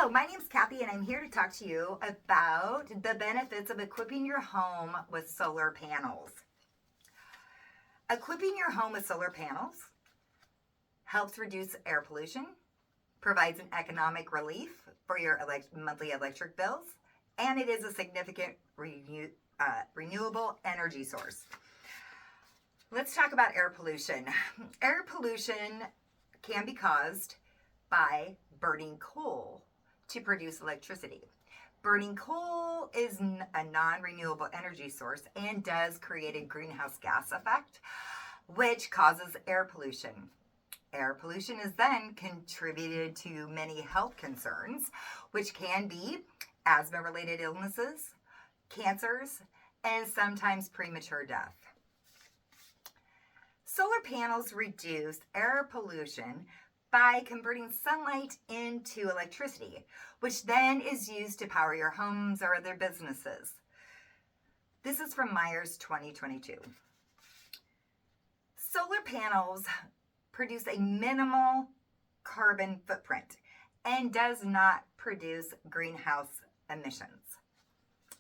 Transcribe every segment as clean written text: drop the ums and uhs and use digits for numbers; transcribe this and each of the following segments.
Hello, my name's Kathy and I'm here to talk to you about the benefits of equipping your home with solar panels. Equipping your home with solar panels helps reduce air pollution, provides an economic relief for your monthly electric bills, and it is a significant renewable energy source. Let's talk about air pollution. Air pollution can be caused by burning coal to produce electricity. Burning coal is a non-renewable energy source and does create a greenhouse gas effect, which causes air pollution. Air pollution is then contributed to many health concerns, which can be asthma-related illnesses, cancers, and sometimes premature death. Solar panels reduce air pollution by converting sunlight into electricity, which then is used to power your homes or other businesses. This is from Myers 2022. Solar panels produce a minimal carbon footprint and does not produce greenhouse emissions.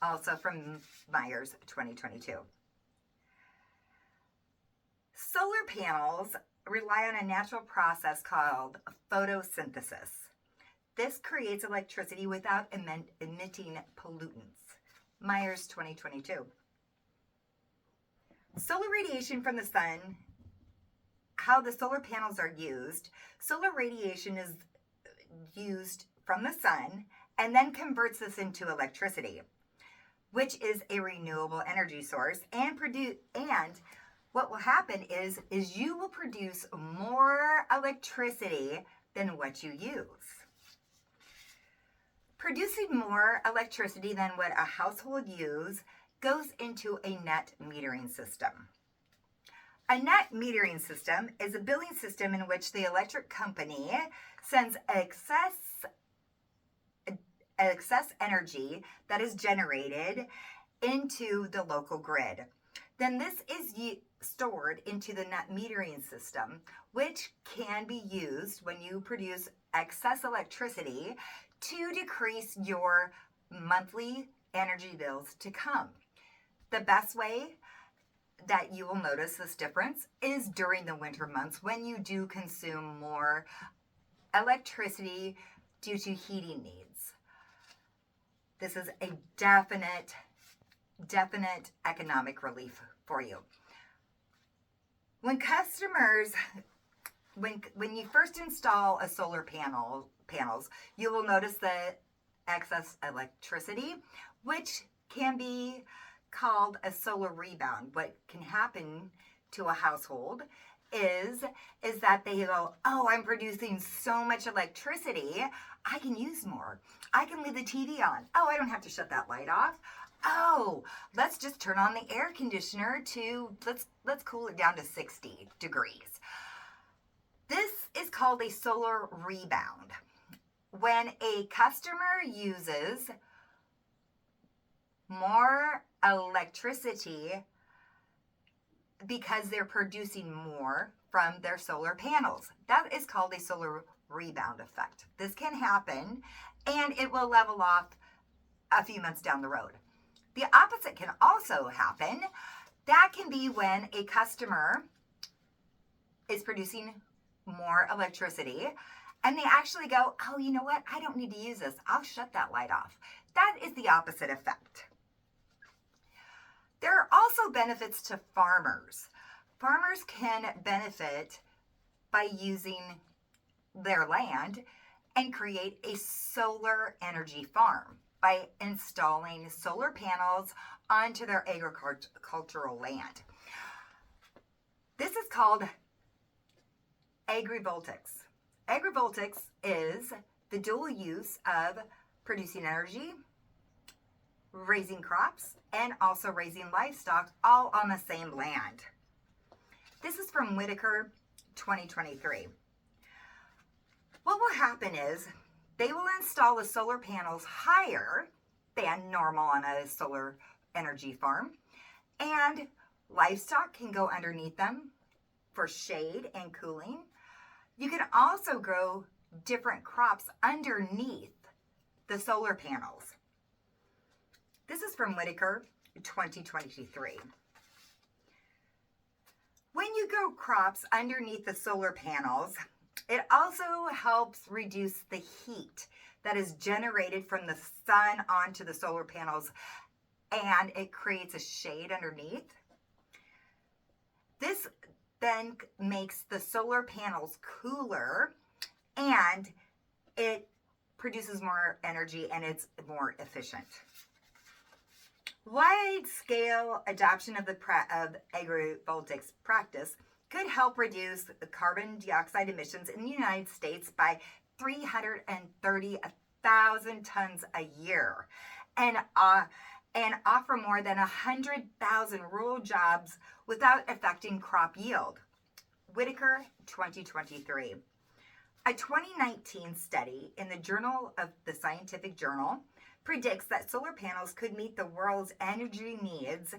Also from Myers 2022. Solar panels rely on a natural process called photosynthesis. This creates electricity without emitting pollutants. Myers 2022. Solar radiation from the sun, how the solar panels are used. Solar radiation is used from the sun and then converts this into electricity, which is a renewable energy source, and what will happen is you will produce more electricity than what you use. Producing more electricity than what a household uses goes into a net metering system. A net metering system is a billing system in which the electric company sends excess energy that is generated into the local grid. Then this is stored into the net metering system, which can be used when you produce excess electricity to decrease your monthly energy bills to come. The best way that you will notice this difference is during the winter months when you do consume more electricity due to heating needs. This is a definite economic relief for you. When you first install a solar panels, you will notice the excess electricity, which can be called a solar rebound. What can happen to a household is that they go, oh, I'm producing so much electricity, I can use more. I can leave the TV on. Oh, I don't have to shut that light off. Oh, let's just turn on the air conditioner to, let's cool it down to 60 degrees. This is called a solar rebound. When a customer uses more electricity because they're producing more from their solar panels, that is called a solar rebound effect. This can happen and it will level off a few months down the road. The opposite can also happen. That can be when a customer is producing more electricity and they actually go, oh, you know what? I don't need to use this. I'll shut that light off. That is the opposite effect. There are also benefits to farmers. Farmers can benefit by using their land and create a solar energy farm by installing solar panels onto their agricultural land. This is called agrivoltaics. Agrivoltaics is the dual use of producing energy, raising crops, and also raising livestock all on the same land. This is from Whitaker 2023. What will happen is they will install the solar panels higher than normal on a solar energy farm, and livestock can go underneath them for shade and cooling. You can also grow different crops underneath the solar panels. This is from Whitaker, 2023. When you grow crops underneath the solar panels, it also helps reduce the heat that is generated from the sun onto the solar panels, and it creates a shade underneath. This then makes the solar panels cooler, and it produces more energy, and it's more efficient. Wide-scale adoption of agrivoltaics practice could help reduce carbon dioxide emissions in the United States by 330,000 tons a year, and offer more than 100,000 rural jobs without affecting crop yield. Whitaker, 2023. A 2019 study in the Journal of the Scientific Journal predicts that solar panels could meet the world's energy needs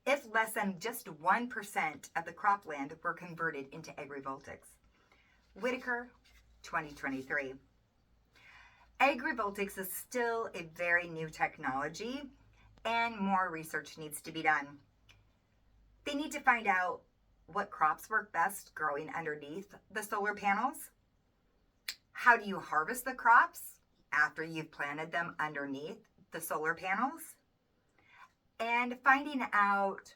if less than just 1% of the cropland were converted into agrivoltaics. Whitaker, 2023. Agrivoltaics is still a very new technology, and more research needs to be done. They need to find out what crops work best growing underneath the solar panels. How do you harvest the crops after you've planted them underneath the solar panels? And finding out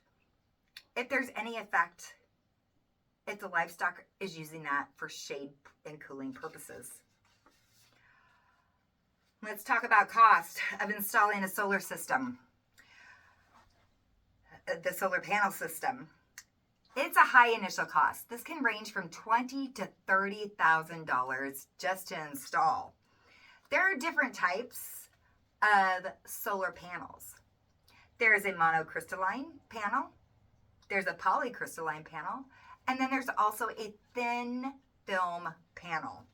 if there's any effect if the livestock is using that for shade and cooling purposes. Let's talk about cost of installing a solar system. The solar panel system. It's a high initial cost. This can range from $20,000 to $30,000 just to install. There are different types of solar panels. There's a monocrystalline panel, there's a polycrystalline panel, and then there's also a thin film panel.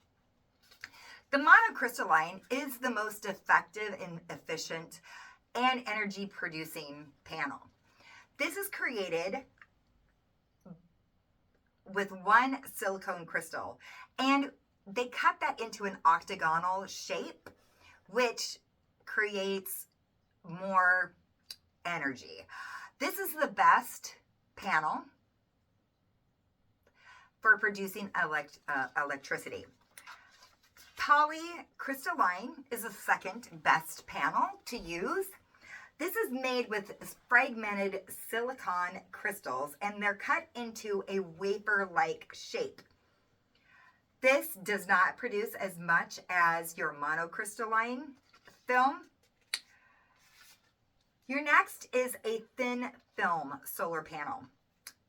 The monocrystalline is the most effective and efficient and energy producing panel. This is created with one silicone crystal, and they cut that into an octagonal shape, which creates more energy. This is the best panel for producing electricity. Polycrystalline is the second best panel to use. This is made with fragmented silicon crystals, and they're cut into a wafer-like shape. This does not produce as much as your monocrystalline film. Your next is a thin film solar panel.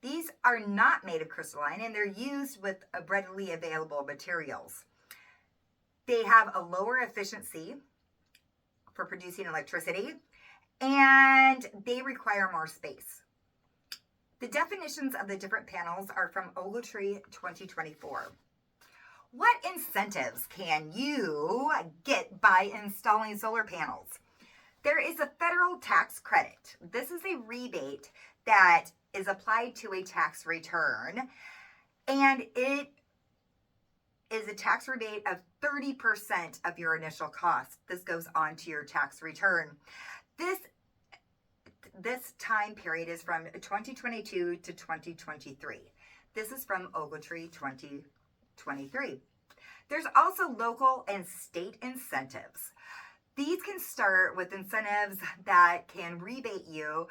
These are not made of crystalline, and they're used with readily available materials. They have a lower efficiency for producing electricity, and they require more space. The definitions of the different panels are from Ogletree 2024. What incentives can you get by installing solar panels? There is a federal tax credit. This is a rebate that is applied to a tax return, and it is a tax rebate of 30% of your initial cost. This goes on to your tax return. This time period is from 2022 to 2023. This is from Ogletree 2023. There's also local and state incentives. These can start with incentives that can rebate you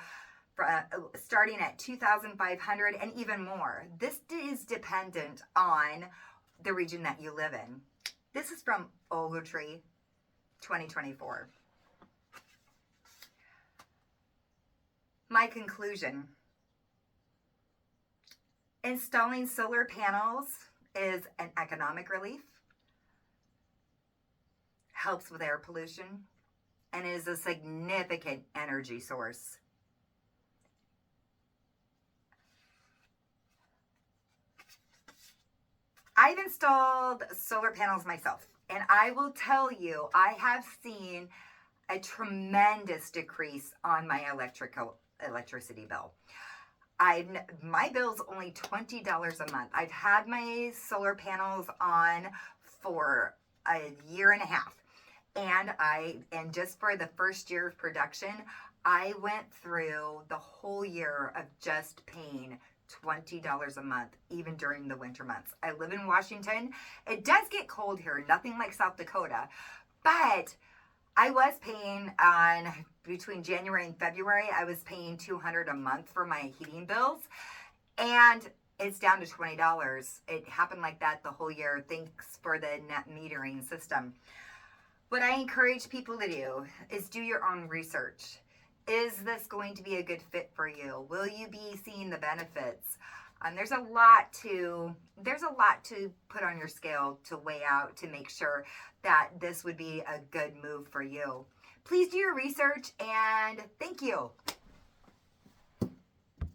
starting at $2,500 and even more. This is dependent on the region that you live in. This is from Ogletree 2024. My conclusion. Installing solar panels is an economic relief, helps with air pollution, and is a significant energy source. I've installed solar panels myself, and I will tell you, I have seen a tremendous decrease on my electricity bill. My bill's only $20 a month. I've had my solar panels on for a year and a half, And just for the first year of production, I went through the whole year of just paying $20 a month, even during the winter months. I live in Washington. It does get cold here, nothing like South Dakota, but I was paying on between January and February, I was paying $200 a month for my heating bills, and it's down to $20. It happened like that the whole year. Thanks for the net metering system. What I encourage people to do is do your own research. Is this going to be a good fit for you? Will you be seeing the benefits? There's a lot to put on your scale to weigh out to make sure that this would be a good move for you. Please do your research, and thank you.